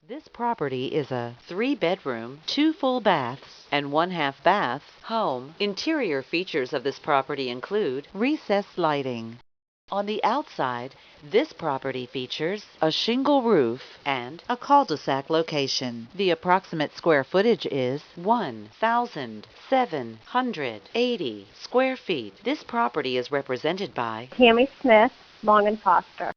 This property is a 3-bedroom, 2 full baths, and 1/2 bath home. Interior features of this property include recessed lighting. On the outside, this property features a shingle roof and a cul-de-sac location. The approximate square footage is 1,780 square feet. This property is represented by Tammy Smith, Long and Foster.